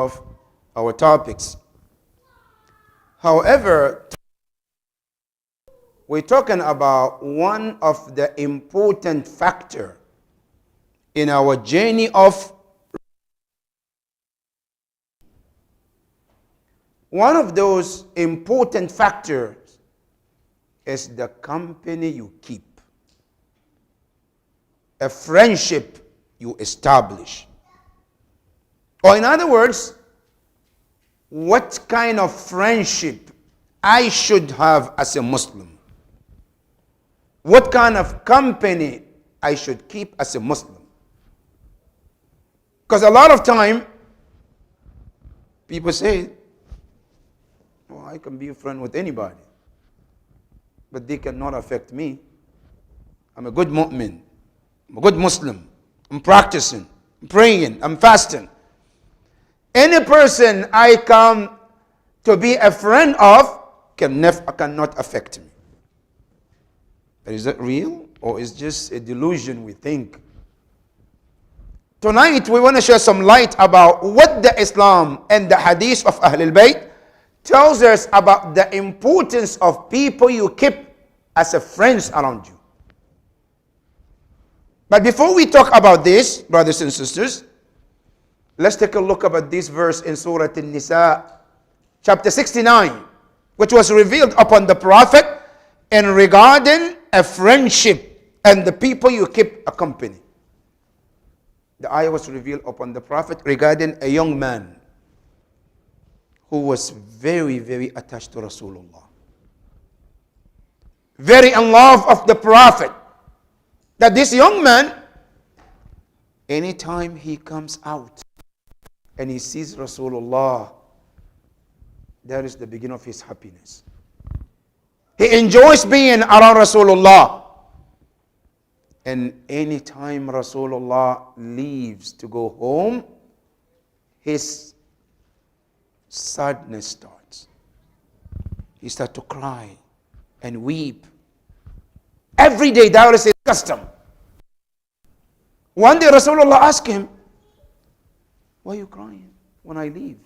of our topics. However, we're talking about one of the important factors in our journey of one of those important factors is the company you keep, a friendship you establish. Or in other words, what kind of friendship I should have as a Muslim. What kind of company I should keep as a Muslim. Because a lot of time, people say, well, I can be a friend with anybody, but they cannot affect me. I'm a good mu'min. I'm a good Muslim. I'm practicing. I'm praying. I'm fasting. Any person I come to be a friend of cannot affect me. But is that real? Or is just a delusion we think? Tonight we want to share some light about what the Islam and the hadith of Ahlul Bayt tells us about the importance of people you keep as a friends around you. But before we talk about this, brothers and sisters, let's take a look at this verse in Surah An-Nisa, chapter 69, which was revealed upon the Prophet in regarding a friendship and the people you keep a company. The ayah was revealed upon the Prophet regarding a young man who was very, very attached to Rasulullah. Very in love of the Prophet. That this young man, anytime he comes out and he sees Rasulullah, that is the beginning of his happiness. He enjoys being around Rasulullah. And anytime Rasulullah leaves to go home, his sadness starts. He starts to cry and weep. Every day that is his custom. One day Rasulullah asked him, why are you crying when I leave?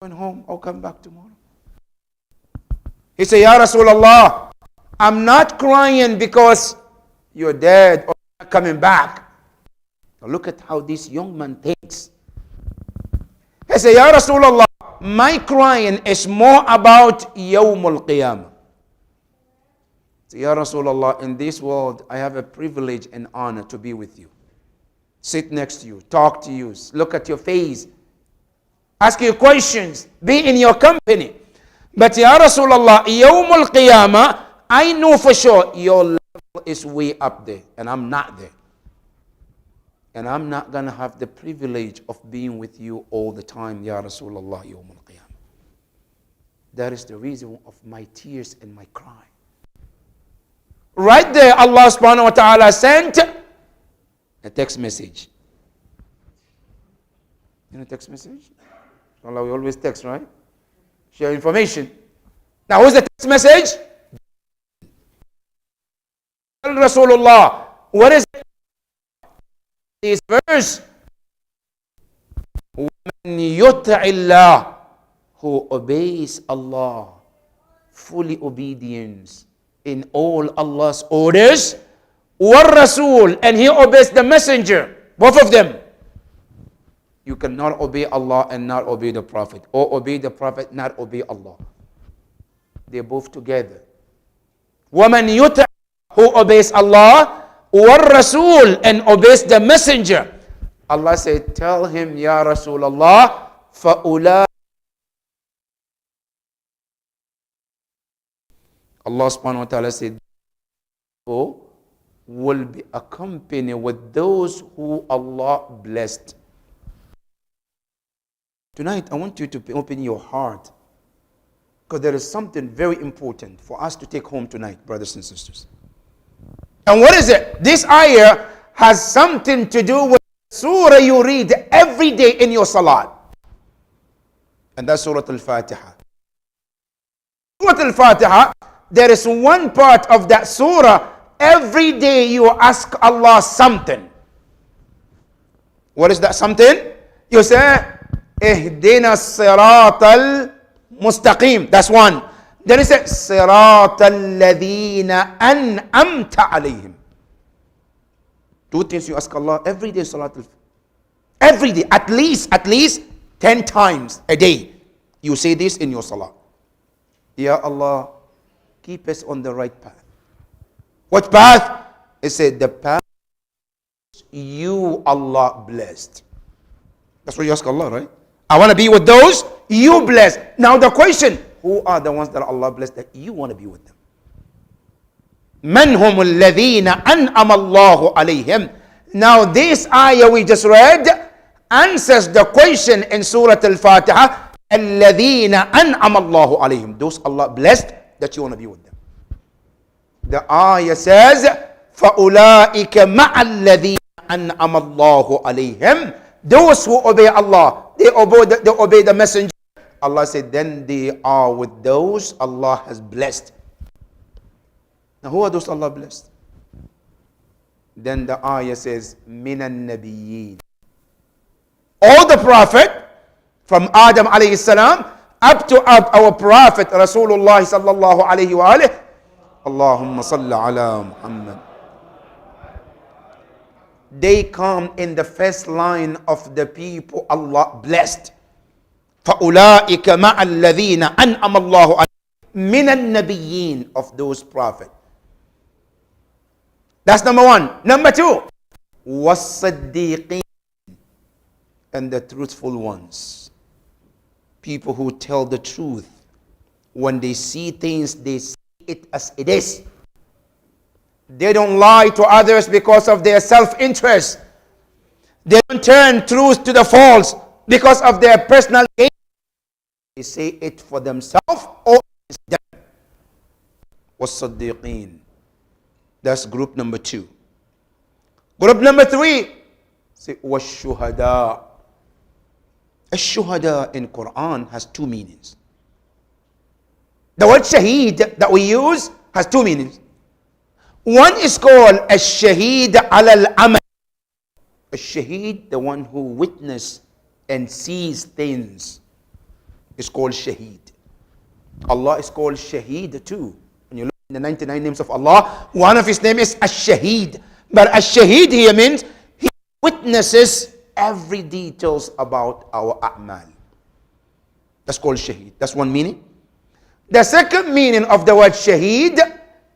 Going home, I'll come back tomorrow. He said, Ya Rasulullah, I'm not crying because you're dead or not coming back. Now look at how this young man thinks. He said, Ya Rasulullah, my crying is more about Yawmul Qiyamah. So, Ya Rasulullah, in this world, I have a privilege and honor to be with you. Sit next to you, talk to you, look at your face, ask you questions, be in your company. But Ya Rasulullah, Yawmul Qiyamah, I know for sure your level is way up there, and I'm not there. And I'm not going to have the privilege of being with you all the time, Ya Rasulullah, Yawmul Qiyamah. That is the reason of my tears and my cry. Right there, Allah subhanahu wa ta'ala sent a text message. You know text message? Allah, we always text, right? Share information. Now, who's the text message? Rasulullah. What is it? This verse. وَمَنْ يُطِعِ اللَّهِ, who obeys Allah, fully obedience in all Allah's orders, وَالرَّسُولِ, and he obeys the messenger, both of them. You cannot obey Allah and not obey the Prophet, or obey the Prophet, not obey Allah. They're both together. وَمَنْ يُطِعِ, who obeys Allah, وَالرَّسُولِ, and obeys the messenger. Allah said, tell him, Ya Rasulullah, فَأُولَٰئِكَ, Allah subhanahu wa ta'ala said, who will be accompanied with those who Allah blessed. Tonight, I want you to open your heart, because there is something very important for us to take home tonight, brothers and sisters. And what is it? This ayah has something to do with surah you read every day in your salat. And that's Surah Al-Fatiha. Surah Al-Fatiha, there is one part of that surah, every day you ask Allah something. What is that something? You say, Ihdina siratal mustaqim. That's one. Then he said, Siratal ladina an'amta alayhim. Two things you ask Allah every day, Salatul. Every day, at least 10 times a day. You say this in your salah. Ya Allah, keep us on the right path. What path? He said, the path you, Allah, blessed. That's what you ask Allah, right? I want to be with those you blessed. Now the question, who are the ones that Allah blessed that you want to be with them? Man hum alladhina an'ama Allahu alayhim. Now this ayah we just read answers the question in Surah Al-Fatiha. Alladhina an'ama Allahu alayhim. Those Allah blessed that you want to be with them. The ayah says, فَأُولَٰئِكَ مَعَ الَّذِينَ أَنْعَمَ اللَّهُ عَلَيْهِمْ. Those who obey Allah, they obey the messenger. Allah said, then they are with those Allah has blessed. Now who are those Allah blessed? Then the ayah says, مِنَ النَّبِيِّينَ. All the prophet, from Adam alayhi salam, up to our prophet, Rasulullah sallallahu alayhi wa alayhi. Allahumma salli ala Muhammad. They come in the first line of the people Allah blessed. فَأُولَٰئِكَ مَعَ الَّذِينَ أَنْعَمَ اللَّهُ عَلَيْهِمْ مِنَ النَّبِيِّينَ. Of those prophets. That's number one. Number two, وَالصَّدِّيقِينَ. And the truthful ones. People who tell the truth. When they see things, they see it as it is. They don't lie to others because of their self-interest. They don't turn truth to the false because of their personal gain. They say it for themselves or it's them. وَالصَّدِّيقِينَ. That's group number two. Group number three, say وَالشُّهَدَاء. Ash-shuhada in Quran has two meanings. The word shaheed that we use has two meanings. One is called ash-shaheed ala al-amal. Ash-shaheed, the one who witnesses and sees things, is called shaheed. Allah is called shaheed too. When you look in the 99 names of Allah, one of his names is ash-shaheed. But ash-shaheed here means he witnesses every details about our a'mal. That's called shaheed. That's one meaning. The second meaning of the word shaheed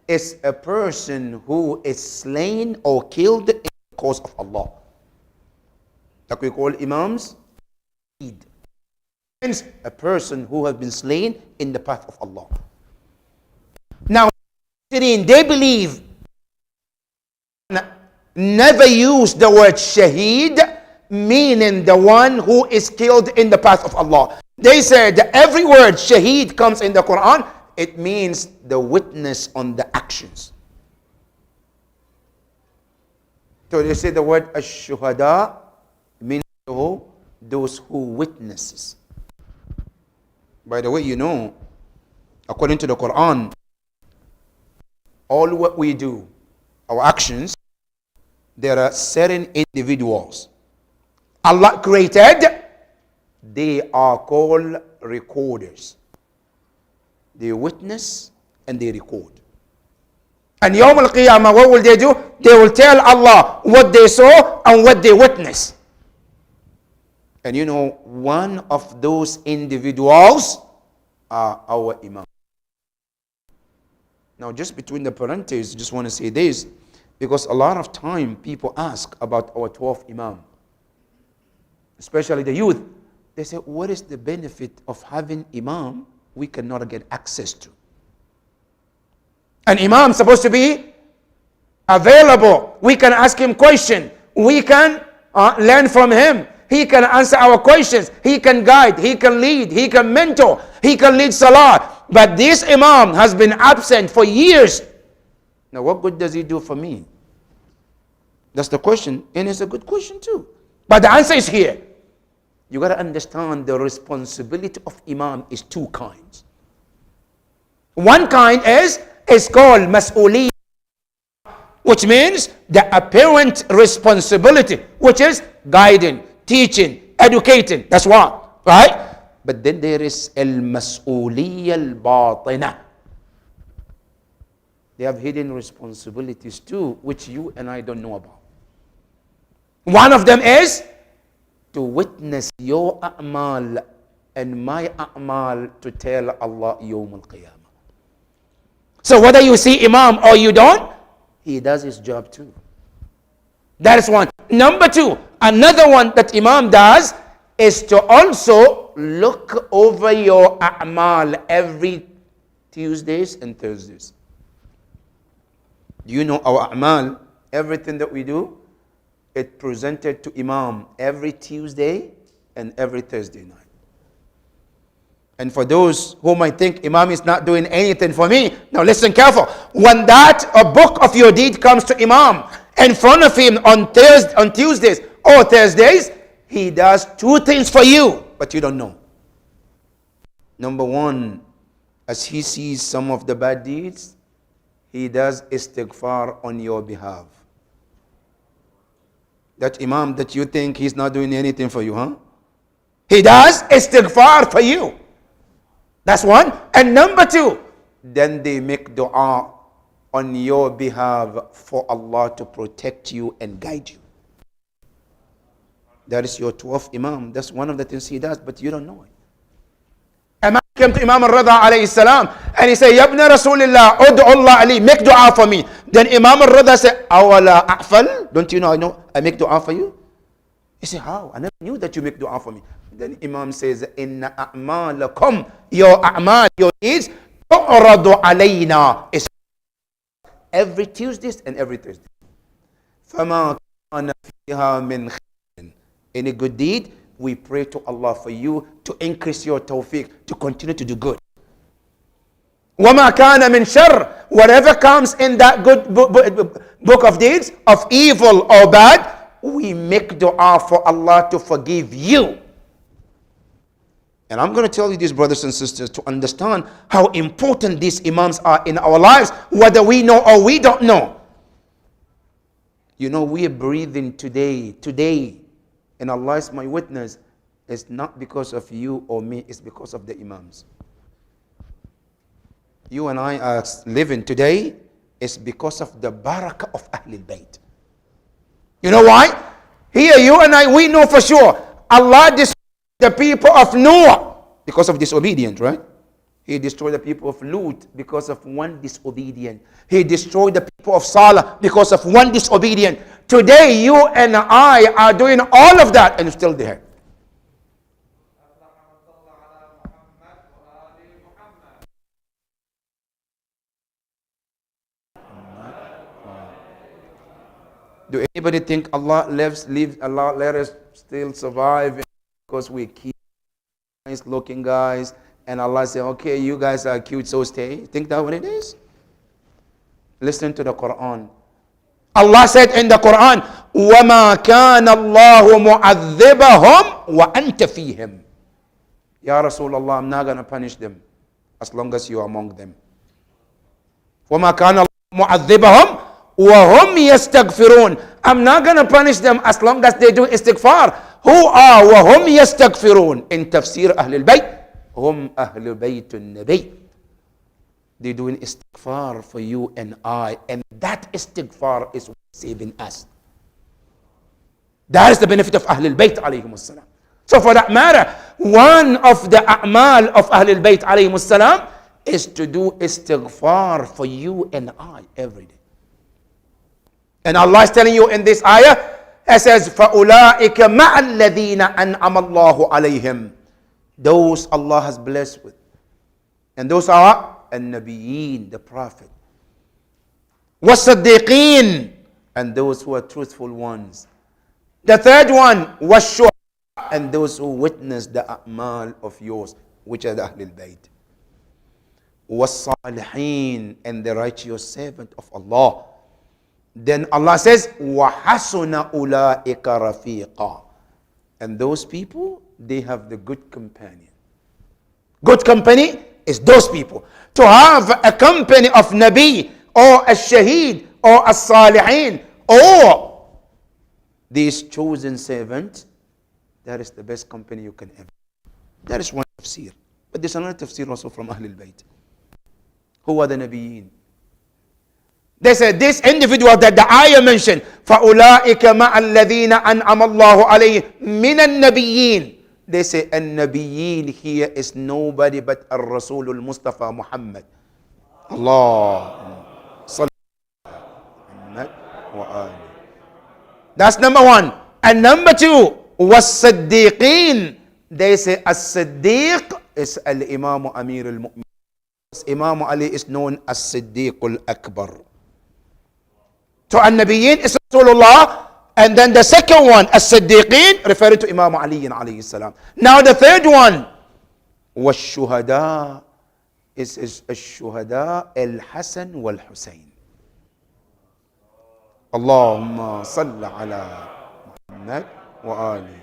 is a person who is slain or killed in the cause of Allah. Like we call imams, shaheed. Means a person who has been slain in the path of Allah. Now, they believe never use the word shaheed, meaning the one who is killed in the path of Allah. They said that every word shaheed comes in the Quran, it means the witness on the actions. So they say the word ash-shuhada means those who witnesses. By the way, you know, according to the Quran, all what we do, our actions, there are certain individuals Allah created, they are called recorders. They witness and they record. And Yawm al-Qiyamah, what will they do? They will tell Allah what they saw and what they witnessed. And you know, one of those individuals are our Imam. Now, just between the parentheses, just want to say this, because a lot of time people ask about our 12th Imam, especially the youth. They say, what is the benefit of having Imam we cannot get access to? An Imam is supposed to be available. We can ask him questions. We can learn from him. He can answer our questions. He can guide. He can lead. He can mentor. He can lead salah. But this Imam has been absent for years. Now what good does he do for me? That's the question. And it's a good question too. But the answer is here. You got to understand the responsibility of Imam is two kinds. One kind is called mas'uliyah. which means the apparent responsibility, which is guiding, teaching, educating. That's one, right? But then there is al-mas'uliyya al-batina. They have hidden responsibilities too, which you and I don't know about. One of them is to witness your a'mal and my a'mal to tell Allah Yawm al-Qiyamah. So whether you see Imam or you don't, he does his job too. That is one. Number two, another one that Imam does is to also look over your a'mal every Tuesdays and Thursdays. You know our a'mal, everything that we do, it presented to Imam every Tuesday and every Thursday night. And for those who might think Imam is not doing anything for me, now listen careful. When a book of your deed comes to Imam in front of him on Tuesdays or Thursdays, he does two things for you, but you don't know. Number one, as he sees some of the bad deeds, he does istighfar on your behalf. That Imam that you think he's not doing anything for you, huh? He does istighfar for you. That's one. And number two, then they make dua on your behalf for Allah to protect you and guide you. That is your 12th Imam. That's one of the things he does, but you don't know it. A man came to Imam al-Rida alayhi salam and he said, Yabna Rasulillah, ud'u Allah Ali, make dua for me. Then Imam al-Rida said, Awala a'fal? Don't you know I make dua for you? He said, how? I never knew that you make dua for me. Then Imam says, Inna a'malakum, your a'mal, your deeds, tu'radu alayna. It's every Tuesdays and every Thursday. فَمَا كَانَ فِيهَا مِنْ خَيْرٍ. Any good deed, we pray to Allah for you to increase your tawfiq, to continue to do good. وَمَا كَانَ مِنْ شَرٍ. Whatever comes in that good book of deeds, of evil or bad, we make dua for Allah to forgive you. And I'm going to tell you this, brothers and sisters, to understand how important these imams are in our lives, whether we know or we don't know. You know, we are breathing today, and Allah is my witness. It's not because of you or me, it's because of the imams. You and I are living today, it's because of the barakah of Ahlul Bayt. You know why? Here, you and I, we know for sure, Allah destroyed the people of Noah because of disobedience, right? He destroyed the people of Lut because of one disobedient. He destroyed the people of Salah because of one disobedient. Today, you and I are doing all of that and still there. Do anybody think Allah Allah let us still survive because we keep nice looking guys and Allah say, okay, you guys are cute, so stay? Think that what it is? Listen to the Quran. Allah said in the Quran, وَمَا كَانَ اللَّهُ مُعَذِّبَهُمْ وَأَنْتَ فِيهِمْ. Ya Rasulullah, I'm not going to punish them as long as you are among them. وَمَا كَانَ اللَّهُ مُعَذِّبَهُمْ وَهُمْ يَسْتَغْفِرُونَ. I'm not going to punish them as long as they do istighfar. Who are وَهُمْ يَسْتَغْفِرُونَ? In Tafsir Ahlul Bayt, هُمْ أَهْلُ بَيْتُ النَّبِيِّ. They're doing istighfar for you and I, and that istighfar is saving us. That is the benefit of Ahlul Bayt alayhim as-salam. So for that matter, one of the a'mal of Ahlul Bayt alayhim as-salam is to do istighfar for you and I every day. And Allah is telling you in this ayah, it says, فَأُولَٰئِكَ مَعَ الَّذِينَ أَنْعَمَ اللَّهُ عَلَيْهِمْ. Those Allah has blessed with. And those are النبيين, the Prophet. وَالصَّدِّقِينَ, and those who are truthful ones. The third one, وَالشُّهَدَاء, and those who witness the a'mal of yours, which are the Ahlul Bayt. وَالصَّالِحِينَ, and the righteous servant of Allah. Then Allah says, وَحَسُنَ أُولَٰئِكَ رَفِيقًا. And those people, they have the good companion. Good company is those people. To have a company of Nabi or a Shaheed or as-salihin, or these chosen servants, that is the best company you can ever. That is one tafsir. But there's another tafsir also from Ahlul Bayt. Who are the Nabiyyin? They said this individual that the ayah mentioned, فَأُولَٰئِكَ مَعَ الَّذِينَ أَنْعَمَ اللَّهُ عَلَيْهِمْ مِنَ النَّبِيِّينَ. They say النبيين here is nobody but الرسول المصطفى Muhammad. Allah. That's number one. And number two, was-siddiqeen. They say as-siddiq is al-imam amir al-mu'min. Imam Ali is known as Siddiq al-Akbar. So an-nabiyyin is Rasulullah. And then the second one, as-siddiqeen, referring to Imam Ali alayhi salam. Now the third one, was-shuhada, is al-shuhada al-Hasan wal-Husayn. Allahumma salli ala Muhammad wa ali.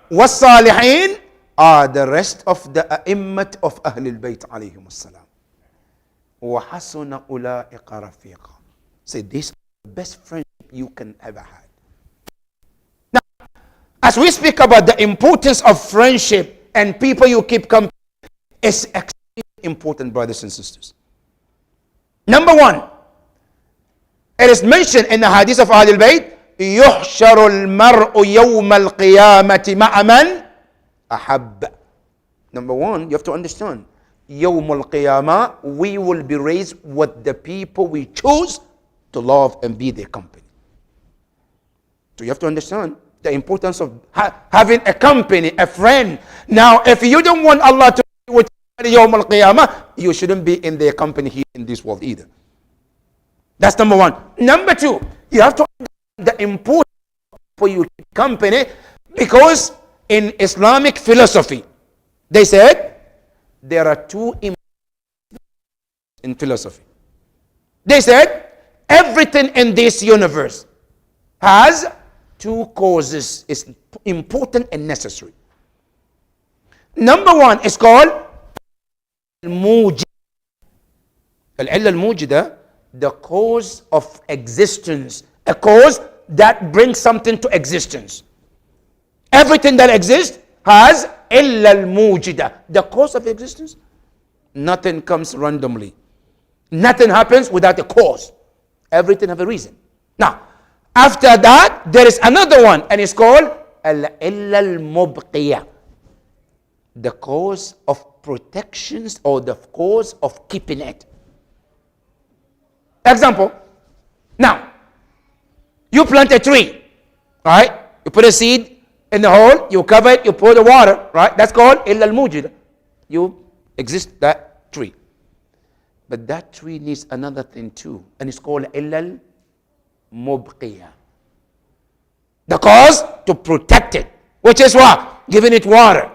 Was-salihin are the rest of the a'immat of Ahlul Bayt alayhim as-salam. Wa hasuna ula'iqa rafiqa. Say this is the best friendship you can ever have. Now, as we speak about the importance of friendship and people you keep company, it's extremely important, brothers and sisters. Number one, it is mentioned in the hadith of Ahlul Bayt, يحشر المرء يوم القيامة مع من أحب. Number one, you have to understand, يوم القيامة, we will be raised with the people we choose to love and be their company. So you have to understand the importance of having a company, a friend. Now, if you don't want Allah to be with you يوم القيامة, you shouldn't be in their company here in this world either. That's number one. Number two, you have to understand the importance for you to keep company, because in Islamic philosophy, they said there are two in philosophy. They said everything in this universe has two causes, is important and necessary. Number one is called al-mujid. Al-illa al-mujida, the cause of existence, a cause that brings something to existence. Everything that exists has illa al-mujida, the cause of existence. Nothing comes randomly. Nothing happens without a cause. Everything has a reason. Now, after that, there is another one, and it's called al-illa al-mubqiya, the cause of protections or the cause of keeping it. Example, now, you plant a tree, right? You put a seed in the hole, you cover it, you pour the water, right? That's called illa al-mujid. You exist that tree. But that tree needs another thing too, and it's called illa al-mubqiya. The cause to protect it, which is what? Giving it water,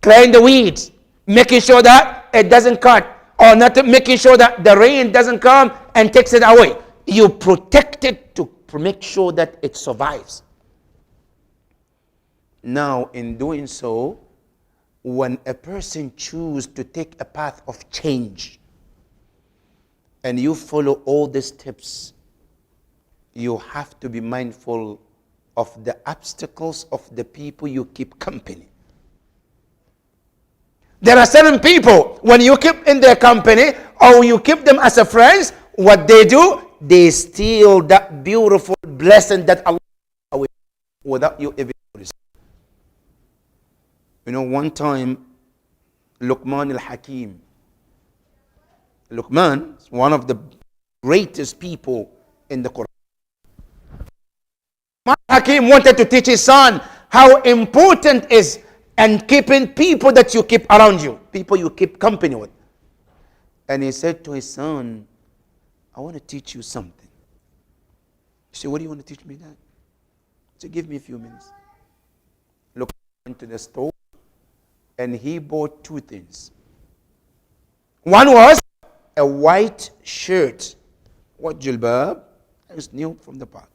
clearing the weeds, making sure that it doesn't cut, or not making sure that the rain doesn't come and takes it away. You protect it to make sure that it survives. Now, in doing so, when a person chooses to take a path of change, and you follow all the steps, you have to be mindful of the obstacles of the people you keep company. There are certain people, when you keep in their company or you keep them as a friend, what they do, they steal that beautiful blessing that Allah away without you even noticing. You know, one time, Luqman al-Hakim, Luqman is one of the greatest people in the Quran. Luqman al-Hakim wanted to teach his son how important is and keeping people that you keep around you, people you keep company with. And he said to his son, I want to teach you something. He said, what do you want to teach me, Dad? He said, give me a few minutes. Look into the store, and he bought two things. One was a white shirt, white jilbab, it was new from the park.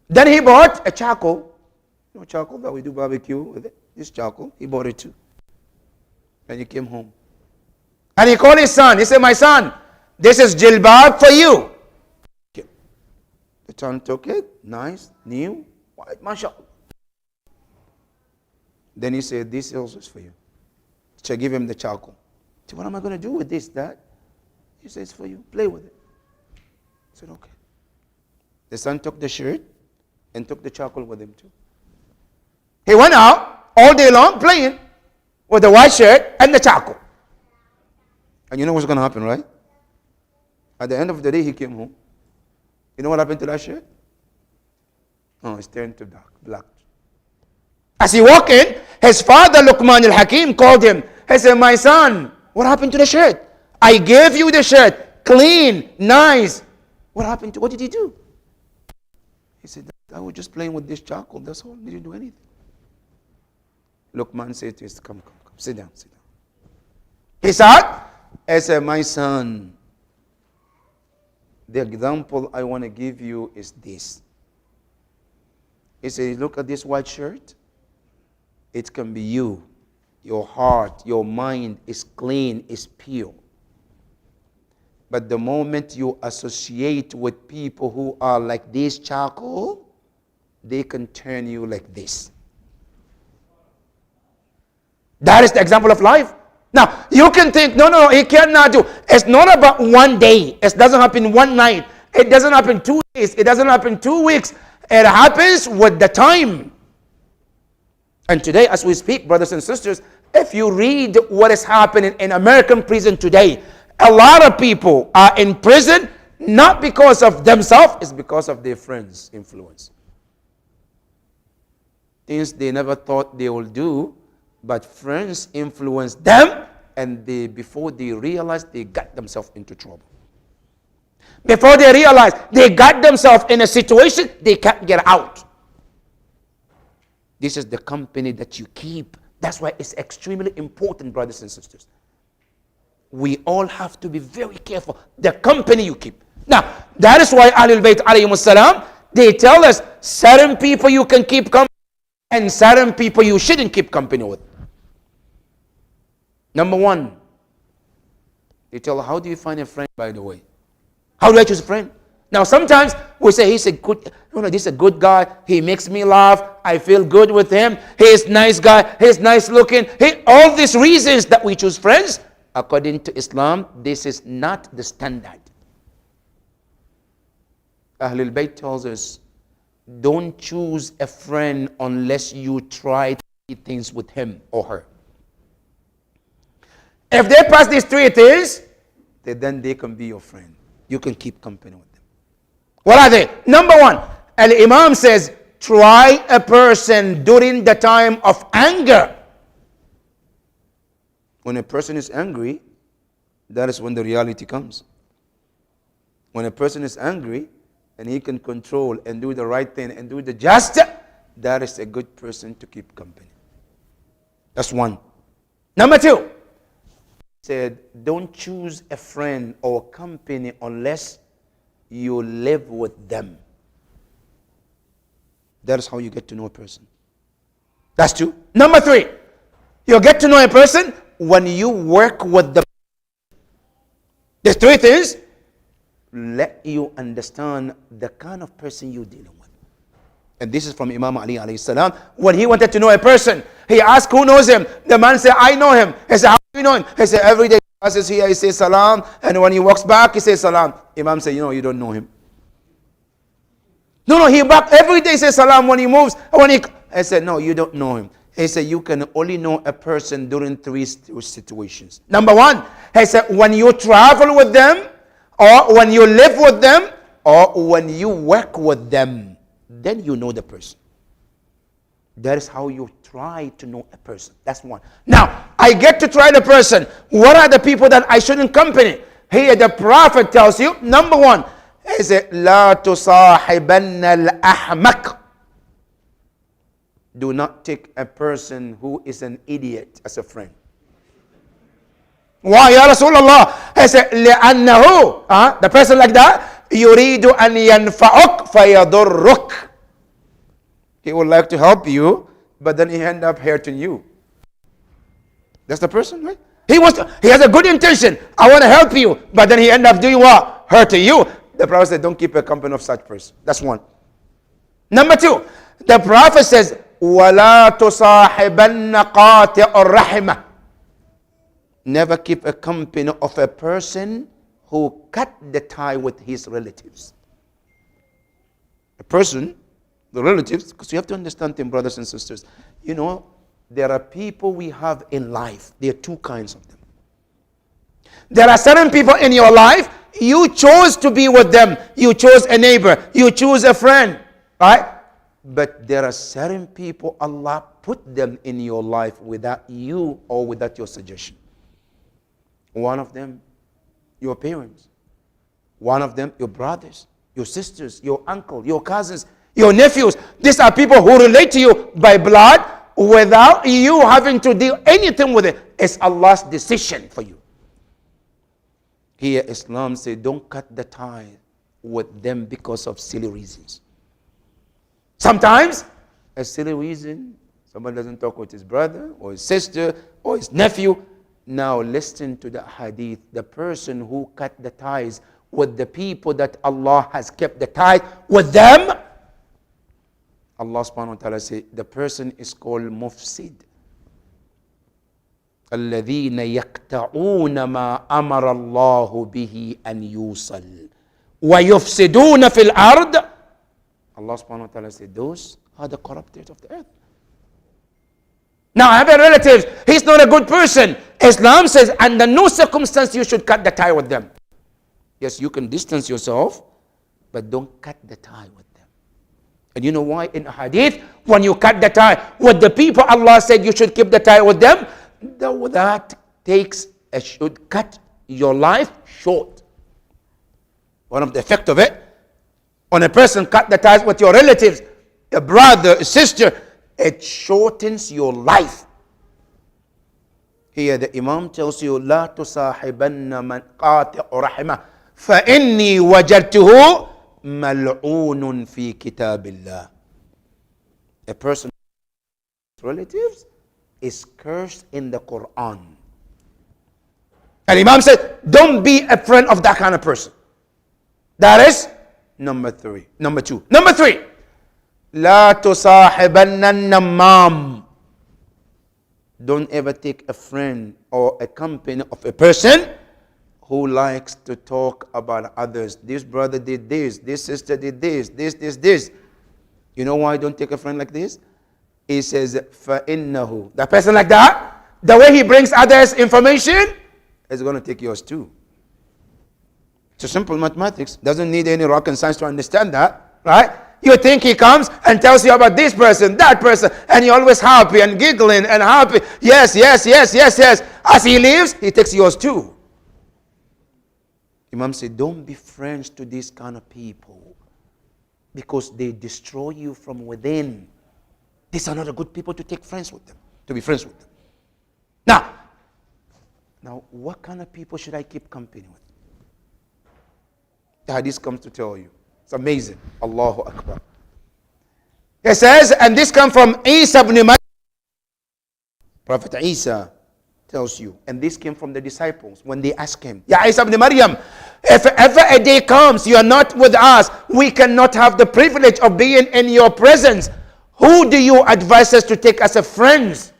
Then he bought a charcoal. You know charcoal that we do barbecue with it? This charcoal, he bought it too. And he came home. And he called his son. He said, my son, this is jilbab for you. The son took it, nice, new, white, mashallah. Then he said, this also is for you. So I give him the charcoal. He said, what am I going to do with this, Dad? He said, it's for you. Play with it. I said, okay. The son took the shirt and took the charcoal with him too. He went out all day long playing with the white shirt and the charcoal. And you know what's going to happen, right? At the end of the day, he came home. You know what happened to that shirt? Oh, it's turned to black. As he walked in, his father, Luqman al-Hakim, called him. He said, my son, what happened to the shirt? I gave you the shirt, clean, nice. What happened to, what did he do? He said, I was just playing with this charcoal, that's all, didn't do anything. Luqman said to him, come, sit down. He sat, I said, my son, the example I want to give you is this. He said, look at this white shirt. It can be you. Your heart, your mind is clean, is pure. But the moment you associate with people who are like this charcoal, they can turn you like this. That is the example of life. Now, you can think, no, he cannot do. It's not about one day. It doesn't happen one night. It doesn't happen 2 days. It doesn't happen 2 weeks. It happens with the time. And today, as we speak, brothers and sisters, if you read what is happening in American prison today, a lot of people are in prison not because of themselves, it's because of their friends' influence. Things they never thought they will do, but friends influence them, and before they realize, they got themselves into trouble. Before they realize, they got themselves in a situation they can't get out. This is the company that you keep. That's why it's extremely important, brothers and sisters. We all have to be very careful. The company you keep. Now, that is why Ahlul Bayt alayhimus salam, they tell us certain people you can keep company and certain people you shouldn't keep company with. Number one, they tell, how do you find a friend, by the way? How do I choose a friend? Now, sometimes we say, this is a good guy. He makes me laugh. I feel good with him. He is a nice guy. He is nice looking. All these reasons that we choose friends, according to Islam, this is not the standard. Ahlul Bayt tells us, don't choose a friend unless you try to do things with him or her. If they pass these 3 things, then they can be your friend. You can keep company with them. What are they? Number one, Al-Imam says, try a person during the time of anger. When a person is angry, that is when the reality comes. When a person is angry and he can control and do the right thing and do the just, that is a good person to keep company. That's one. Number two, said, don't choose a friend or company unless you live with them. That is how you get to know a person. That's two. Number three, you get to know a person when you work with them. The 3 things let you understand the kind of person you're dealing with. And this is from Imam Ali alayhi salam. When he wanted to know a person, he asked who knows him. The man said, I know him. He said, how do you know him? He said, every day he passes here, he says salam. And when he walks back, he says salam. Imam said, you don't know him. No, he back every day says salam when he moves. I said, no, you don't know him. He said, you can only know a person during 3 situations. Number one, he said, when you travel with them, or when you live with them, or when you work with them, then you know the person. That is how you try to know a person. That's one. Now, I get to try the person. What are the people that I shouldn't company? Here the Prophet tells you, number one, is it لا تصاحبن الأحمق. Do not take a person who is an idiot as a friend. Why, Ya Rasulullah? He said, لأنه, the person like that, يريد أن ينفعك فيضرك. He would like to help you, but then he end up hurting you. That's the person, right? He has a good intention. I want to help you, but then he end up doing what? Hurting you. The Prophet said, don't keep a company of such person. That's one. Number two, the Prophet says, وَلَا تُصَاحِبَنَّ قَاطِعُ الرَّحِمَةِ. Never keep a company of a person who cut the tie with his relatives. A person, the relatives, because you have to understand them, brothers and sisters. You know, there are people we have in life. There are two kinds of them. There are certain people in your life, you chose to be with them. You chose a neighbor. You choose a friend. Right? But there are certain people, Allah put them in your life without you or without your suggestion. One of them, your parents. One of them, your brothers, your sisters, your uncle, your cousins, your nephews. These are people who relate to you by blood without you having to do anything with it. It's Allah's decision for you. Here, Islam says, don't cut the tie with them because of silly reasons. Sometimes, a silly reason, somebody doesn't talk with his brother or his sister or his nephew. Now listen to the hadith. The person who cut the ties with the people that Allah has kept the tie with them, Allah subhanahu wa ta'ala says, the person is called mufsid. الذين يقطعون ما أمر الله به أن يوصل ويفسدون في الأرض. Allah subhanahu wa ta'ala said, those are the corruptors of the earth. Now I have a relative, he's not a good person. Islam says, under no circumstance you should cut the tie with them. Yes, you can distance yourself, but don't cut the tie with them. And you know why? In a hadith, when you cut the tie with the people, Allah said you should keep the tie with them. That should cut your life short. One of the effect of it, when a person cut the ties with your relatives, a brother, a sister, it shortens your life. Here the Imam tells you, لا تصاحبن من قاطع رحمه فإني وجدته ملعون في كتاب الله. A person relatives is cursed in the Quran. And Imam said, don't be a friend of that kind of person. That is number two. Number three, لا تصاحبن النمام. Don't ever take a friend or a company of a person who likes to talk about others. This brother did this, this sister did this. You know why don't take a friend like this? He says, فَإِنَّهُ. That person like that, the way he brings others information, is going to take yours too. It's a simple mathematics. Doesn't need any rocket science to understand that, right? You think he comes and tells you about this person, that person, and you're always happy and giggling and happy. Yes. As he leaves, he takes yours too. Imam said, don't be friends to these kind of people because they destroy you from within. These are not a good people to take friends with them, to be friends with them. Now, what kind of people should I keep company with? The hadith comes to tell you. It's amazing. Allahu Akbar. It says, and this comes from Isa ibn Maryam. Prophet Isa tells you, and this came from the disciples when they asked him, Ya Isa ibn Maryam, if ever a day comes, you are not with us, we cannot have the privilege of being in your presence. Who do you advise us to take as a friends?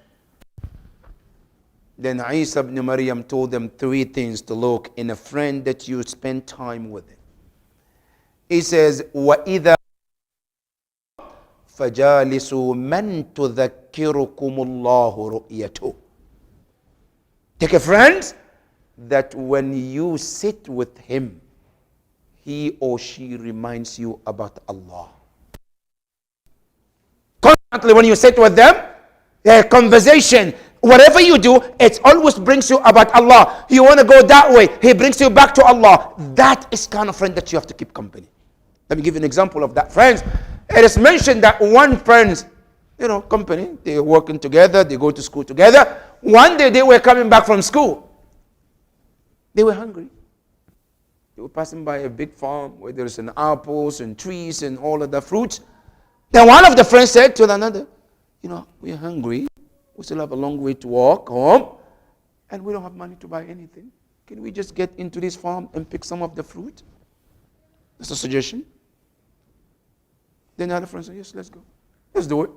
Then Isa ibn Maryam told them three things to look in a friend that you spend time with. He says, وَإِذَا فَجَالِسُوا مَنْ تُذَكِّرُكُمُ اللَّهُ رُؤْيَتُهُ. Take a friend that when you sit with him, he or she reminds you about Allah. Constantly when you sit with them, a conversation, whatever you do, it always brings you about Allah. You want to go that way, he brings you back to Allah. That is kind of friend that you have to keep company. Let me give you an example of that. Friends, it is mentioned that one friend's, company, they're working together, they go to school together. One day they were coming back from school. They were hungry. They were passing by a big farm where there's apples and trees and all of the fruits. Then one of the friends said to another, we're hungry. We still have a long way to walk home. And we don't have money to buy anything. Can we just get into this farm and pick some of the fruit? That's a suggestion. Then the other friend said, yes, let's go. Let's do it.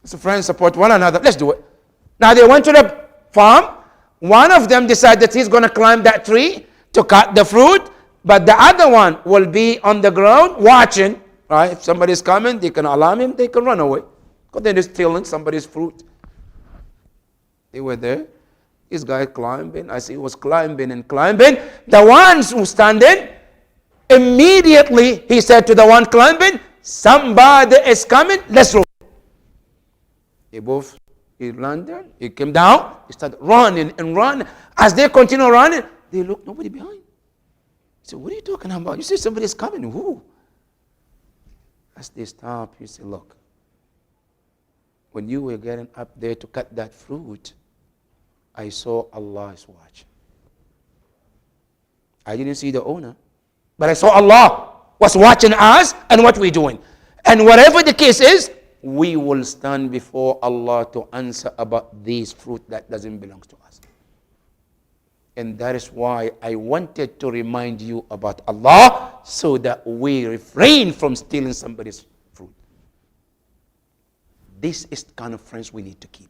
So friends support one another. Let's do it. Now they went to the farm. One of them decided that he's going to climb that tree to cut the fruit, but the other one will be on the ground watching. Right? If somebody's coming, they can alarm him, they can run away. Because they're stealing somebody's fruit. They were there. This guy climbing. As he was climbing and climbing, the ones who standing, immediately he said to the one climbing, somebody is coming, let's roll. He landed, he came down, he started running and running. As they continue running, they look, nobody behind. He said, what are you talking about? You say somebody's coming, who? As they stop, he said, look, when you were getting up there to cut that fruit, I saw Allah is watching. I didn't see the owner, but I saw Allah was watching us and what we're doing. And whatever the case is, we will stand before Allah to answer about this fruit that doesn't belong to us. And that is why I wanted to remind you about Allah so that we refrain from stealing somebody's fruit. This is the kind of friends we need to keep.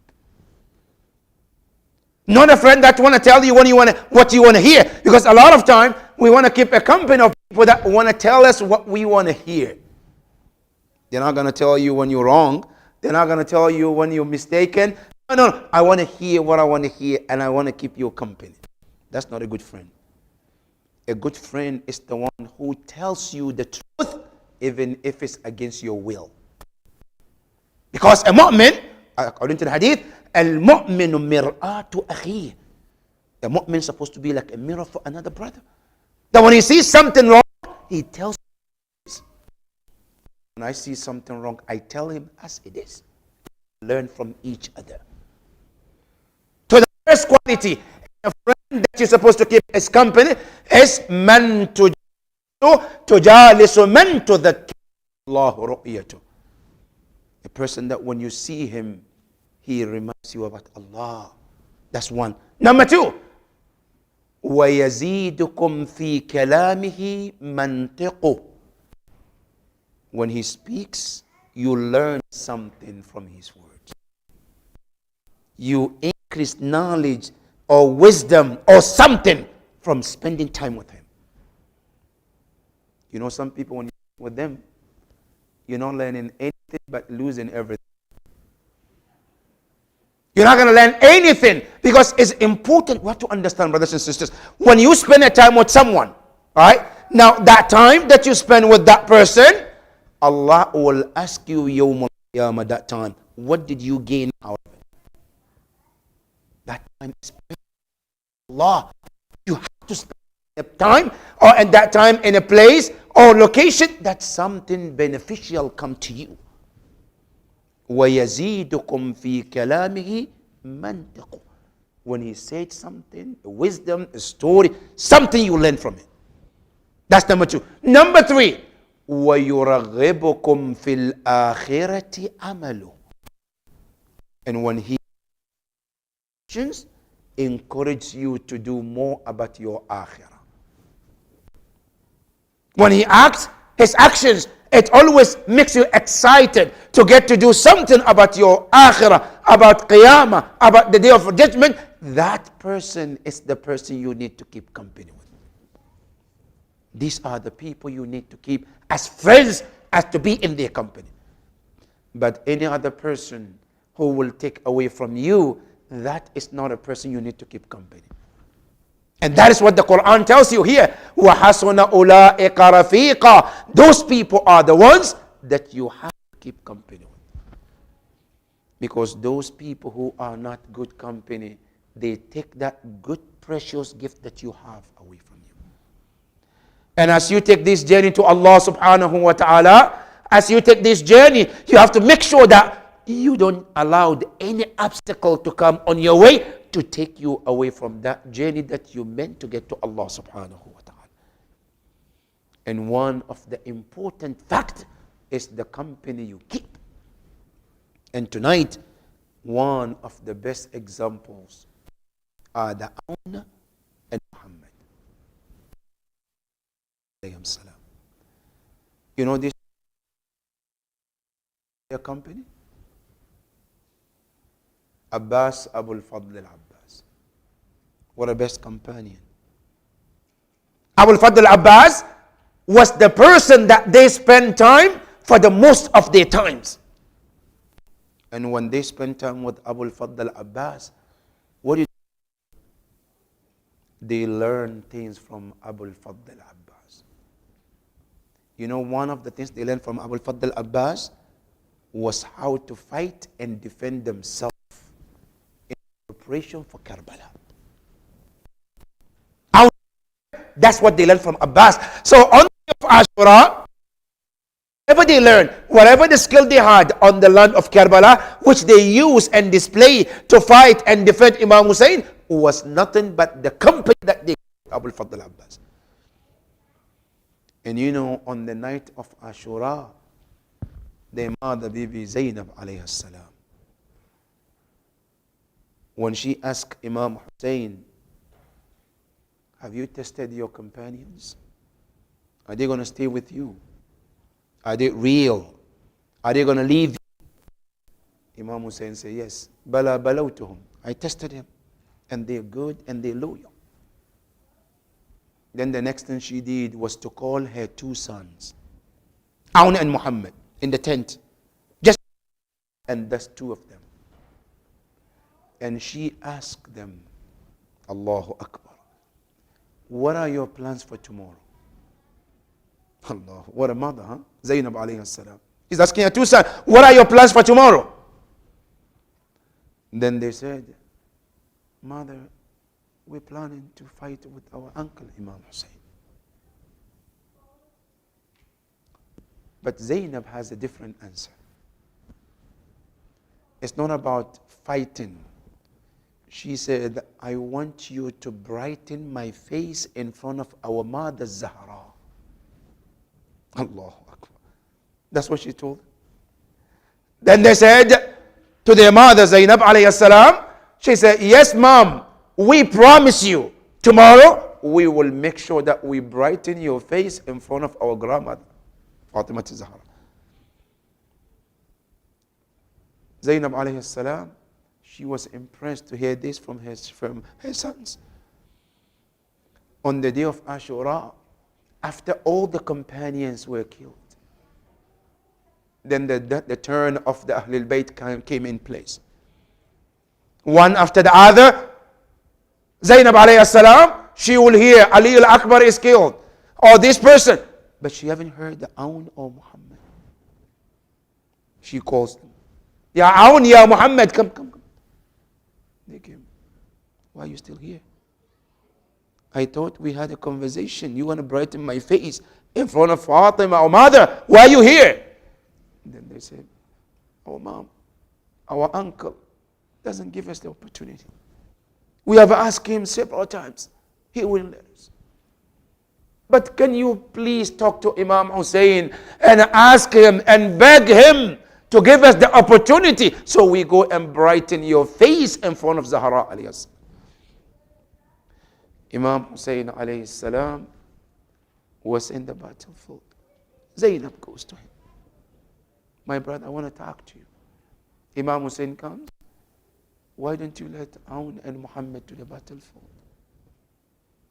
Not a friend that want to tell you what you want to hear. Because a lot of time we want to keep a company of people that want to tell us what we want to hear. They're not going to tell you when you're wrong. They're not going to tell you when you're mistaken. No. I want to hear what I want to hear, and I want to keep your company. That's not a good friend. A good friend is the one who tells you the truth, even if it's against your will. Because a mu'min, according to the hadith, al-mu'minu mir'atu akhi. The mu'min is supposed to be like a mirror for another brother. That when he sees something wrong, he tells. When I see something wrong, I tell him as it is. Learn from each other. So the first quality, a friend that you're supposed to keep as company is man tujalisu man tudhakkiru Allahu ru'yatu. A person that when you see him, he reminds you about Allah. That's one. Number two, وَيَزِيدُكُمْ فِي كَلَامِهِ مَنْطِقُ. When he speaks, you learn something from his words. You increase knowledge or wisdom or something from spending time with him. You know, some people, when you're with them, you're not learning anything but losing everything. You're not going to learn anything because it's important. We have to understand, brothers and sisters, when you spend a time with someone, all right? Now, that time that you spend with that person, Allah will ask you yawm al-qiyamah that time, what did you gain out of it? That time is Allah. You have to spend a time or at that time in a place or location that something beneficial come to you. وَيَزِيدُكُمْ فِي كَلَامِهِ مَنْطِقُ. When he said something, a wisdom, a story, something you learn from it. That's number two. Number three, وَيُرَغِّبُكُمْ فِي الْآخِرَةِ عَمَلُ. And when he encourages you to do more about your akhirah. When he acts, his actions, it always makes you excited to get to do something about your akhirah, about qiyamah, about the day of judgment. That person is the person you need to keep company with. These are the people you need to keep as friends as to be in their company. But any other person who will take away from you, that is not a person you need to keep company. And that is what the Quran tells you here. وَحَسُنَ أُولَٰئِكَ رَفِيقًا. Those people are the ones that you have to keep company with. Because those people who are not good company, they take that good, precious gift that you have away from you. And as you take this journey to Allah subhanahu wa ta'ala, as you take this journey, you have to make sure that you don't allow any obstacle to come on your way to take you away from that journey that you meant to get to Allah subhanahu wa ta'ala. And one of the important facts is the company you keep. And tonight, one of the best examples are the owner and Muhammad. You know this their company? Abbas Abul Fadl al-Abbas. What a best companion. Abul Fadl al-Abbas was the person that they spent time for the most of their times. And when they spent time with Abul Fadl al-Abbas, what do you they learn things from Abul Fadl al-Abbas. You know, one of the things they learned from Abul Fadl al-Abbas was how to fight and defend themselves in preparation for Karbala. That's what they learned from Abbas. So on the day of Ashura, whatever they learned, whatever the skill they had on the land of Karbala, which they use and display to fight and defend Imam Hussein, was nothing but the company that they gave Abul Fadl Abbas. And you know, on the night of Ashura, their mother, Bibi Zainab alayhi salam, when she asked Imam Hussein, have you tested your companions? Are they going to stay with you? Are they real? Are they going to leave you? Imam Hussein said, yes. Bala balawtuhum. I tested him. And they're good and they're loyal. Then the next thing she did was to call her two sons, Aun and Muhammad, in the tent. And that's two of them. And she asked them, Allahu Akbar, what are your plans for tomorrow? Allah, what a mother, huh? Zainab alayhi salam. He's asking her two sons, what are your plans for tomorrow? Then they said, Mother, we're planning to fight with our uncle Imam Hussein. But Zainab has a different answer. It's not about fighting. She said, I want you to brighten my face in front of our mother Zahra. Allahu Akbar. That's what she told. Then they said to their mother Zainab alayhi salam, she said, yes, mom, we promise you, tomorrow we will make sure that we brighten your face in front of our grandmother, Fatima Zahra. Zainab alayhi salam, she was impressed to hear this from her sons. On the day of Ashura, after all the companions were killed, then the turn of the Ahlul Bayt came in place. One after the other, Zainab alayhi salam, she will hear Ali al-Akbar is killed, or this person, but she haven't heard the Aun or Muhammad. She calls them, Ya Aun, Ya Muhammad, come. They came. Why are you still here? I thought we had a conversation. You want to brighten my face in front of Fatima, our mother. Why are you here? And then they said, our mom, our uncle doesn't give us the opportunity. We have asked him several times. He will let us. But can you please talk to Imam Hussein and ask him and beg him to give us the opportunity so we go and brighten your face in front of Zahra alayhi salam. Imam Hussein alayhi salam was in the battlefield. Zainab goes to him. My brother, I want to talk to you. Imam Hussein comes. Why don't you let Aun and Muhammad to the battlefield?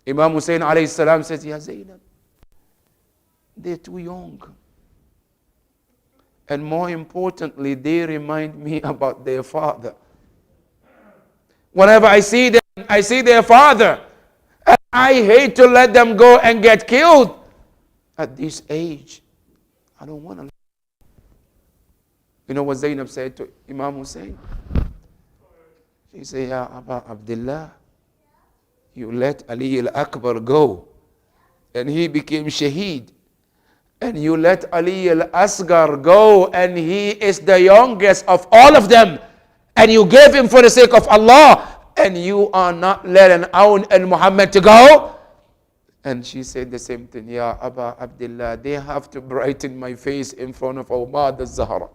Imam Hussein alayhi salam says, Ya Zainab, they're too young. And more importantly, they remind me about their father. Whenever I see them, I see their father. And I hate to let them go and get killed at this age. I don't want to. You know what Zainab said to Imam Hussein? She said, Ya Aba Abdullah, you let Ali al-Akbar go. And he became shaheed. And you let Ali al-Asghar go, and he is the youngest of all of them. And you gave him for the sake of Allah, and you are not letting Aun and Muhammad to go. And she said the same thing, Ya Aba Abdullah, they have to brighten my face in front of our mother Zahra.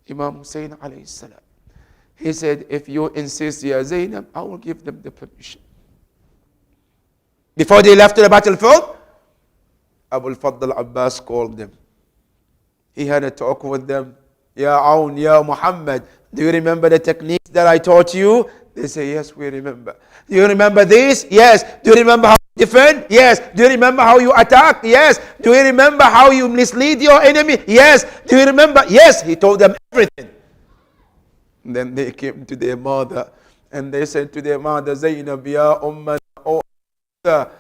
Imam Hussein alayhi salam, he said, if you insist, Ya Zainab, I will give them the permission. Before they left to the battlefield, Abu al-Fadl Abbas called them. He had a talk with them. Ya Aoun, Ya Muhammad, do you remember the techniques that I taught you? They say, yes, we remember. Do you remember this? Yes. Do you remember how you defend? Yes. Do you remember how you attack? Yes. Do you remember how you mislead your enemy? Yes. Do you remember? Yes. He told them everything. And then they came to their mother and they said to their mother, Zainab, Ya Ummah, oh, mother,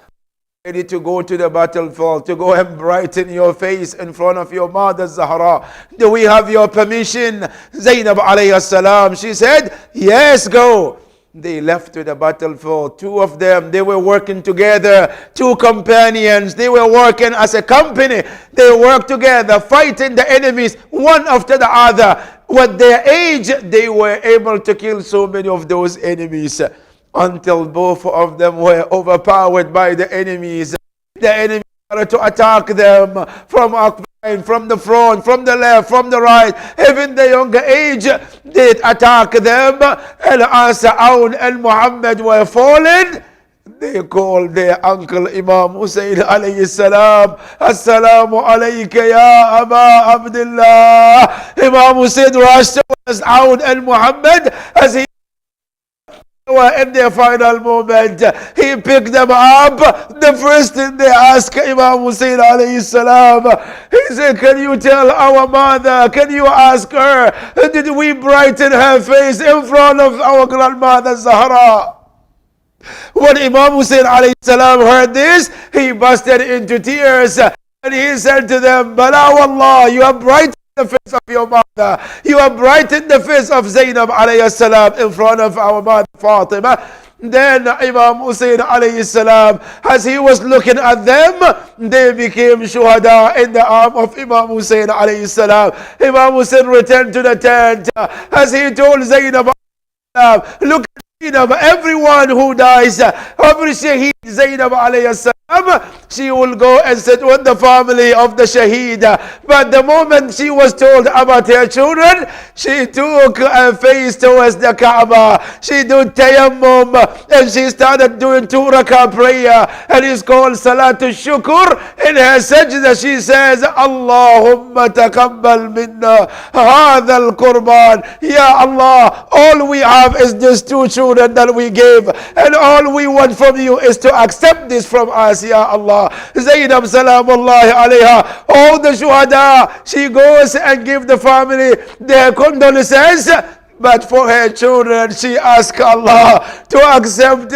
ready to go to the battlefield, to go and brighten your face in front of your mother Zahra. Do we have your permission? Zainab alayhi salam, she said, yes, go. They left to the battlefield. Two of them, they were working together. Two companions, they were working as a company. They worked together, fighting the enemies, one after the other. With their age, they were able to kill so many of those enemies until both of them were overpowered by the enemies. The enemies started to attack them from behind, from the front, from the left, from the right. Even the younger age did attack them. And as Aoun and Muhammad were falling, they called their uncle Imam Hussein alayhi salam. Assalamu alayka ya Aba Abdullah. Imam Hussein rushed towards Aoun and Muhammad as he were in their final moment. He picked them up. The first thing they asked Imam Hussein alayhi salam, he said, can you tell our mother, can you ask her, did we brighten her face in front of our grandmother Zahra? When Imam Hussein alayhi salam heard this, he busted into tears and he said to them, Bala wallah, you have brightened the face of your mother. You have brightened the face of Zainab alayhi salam in front of our mother Fatima. Then Imam Hussein alayhi salam, as he was looking at them, they became shuhada in the arm of Imam Hussein alayhi salam. Imam Hussein returned to the tent as he told Zainab, look at Zainab, everyone who dies, every shaheed Zainab alayhi salam, she will go and sit with the family of the shaheed. But the moment she was told about her children, she took her face towards the Kaaba. She did tayammum and she started doing 2 rakah prayer, and it's called Salatul Shukr. In her sajda she says, Allahumma taqabbal minna hadha al-qurban. Ya Allah, all we have is just 2 children that we gave, and all we want from you is to accept this from us, Ya Allah. Zainab salamullahi alayha, all the shuhada, she goes and gives the family their condolences, but for her children she asks Allah to accept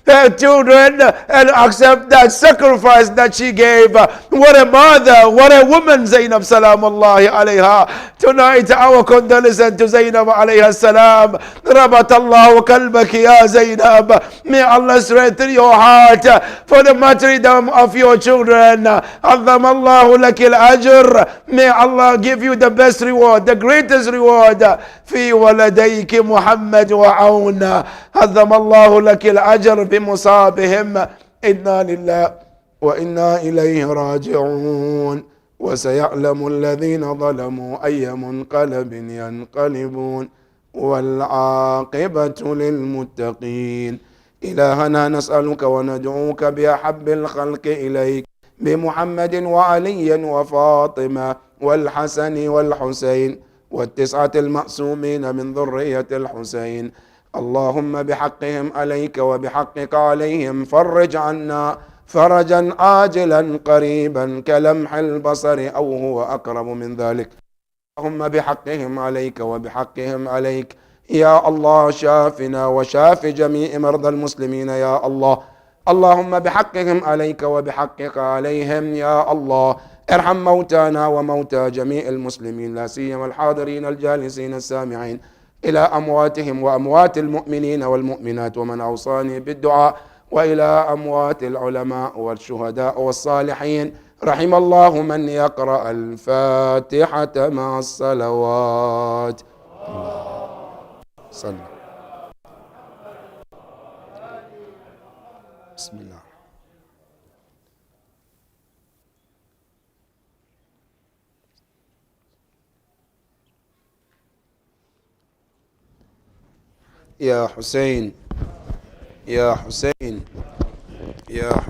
her children and accept that sacrifice that she gave. What a mother, what a woman, Zainab salamullahi alayha. Tonight our condolences to Zainab alayha salam. Rabatallahu kalbaki ya Zainab. May Allah strengthen your heart for the martyrdom of your children. Azzamallahu lakil ajr. May Allah give you the best reward, the greatest reward. في ولديك محمد وعون. عظم الله لك الأجر بمصابهم. إنا لله وإنا إليه راجعون. وسيعلم الذين ظلموا أي منقلب ينقلبون والعاقبة للمتقين. إلهنا نسألك وندعوك بأحب الخلق إليك بمحمد وعلي وفاطمة والحسن والحسين والتسعة المأسومين من ذرية الحسين. اللهم بحقهم عليك وبحقك عليهم فرج عنا فرجا آجلا قريبا كلمح البصر أو هو أقرب من ذلك. اللهم بحقهم عليك وبحقهم عليك يا الله. شافنا وشاف جميع مرضى المسلمين يا الله. اللهم بحقهم عليك وبحقك عليهم يا الله. ارحم موتانا وموتى جميع المسلمين، لا سيما الحاضرين الجالسين السامعين، إلى أمواتهم وأموات المؤمنين والمؤمنات ومن أوصاني بالدعاء، وإلى أموات العلماء والشهداء والصالحين. رحم الله من يقرأ الفاتحة مع الصلوات. صلى. بسم الله. يا حسين يا حسين يا